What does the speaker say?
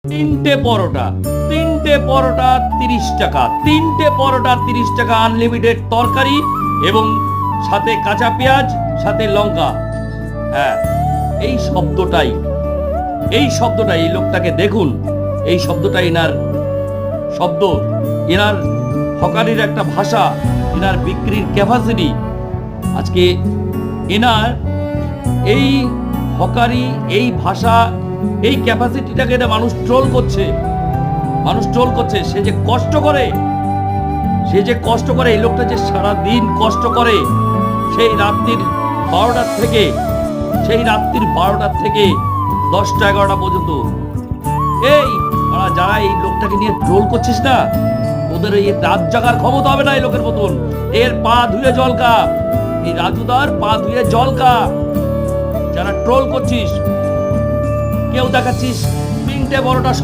তিনটে পরোটা 30 টাকা, তিনটে পরোটা 30 টাকা, আনলিমিটেড তরকারি এবং সাথে কাঁচা পেঁয়াজ, সাথে লঙ্কা। হ্যাঁ, এই শব্দটাই এই লোকটাকে দেখুন, এই শব্দটাই এনার শব্দ, এনার হকারির একটা ভাষা, এনার বিক্রির ক্যাপাসিটি। আজকে এনার এই হকারি, এই ভাষা, এই ক্যাপাসিটিটাকে মানুষ ট্রোল করছে। সে যে কষ্ট করে, এই লোকটা যে সারাদিন কষ্ট করে, সেই রাত্রির 12টার থেকে 10টা 11টা পর্যন্ত। এই যারা এই লোকটাকে নিয়ে ট্রোল করছিস না, ওদের এই রাত জাগার ক্ষমতা হবে না এই লোকের মতন। এর পা ধুয়ে জল খা, এই রাজুদার পা ধুয়ে জল খা। যারা ট্রোল করছিস, কেউ দেখাচ্ছিস 3টে পরোটা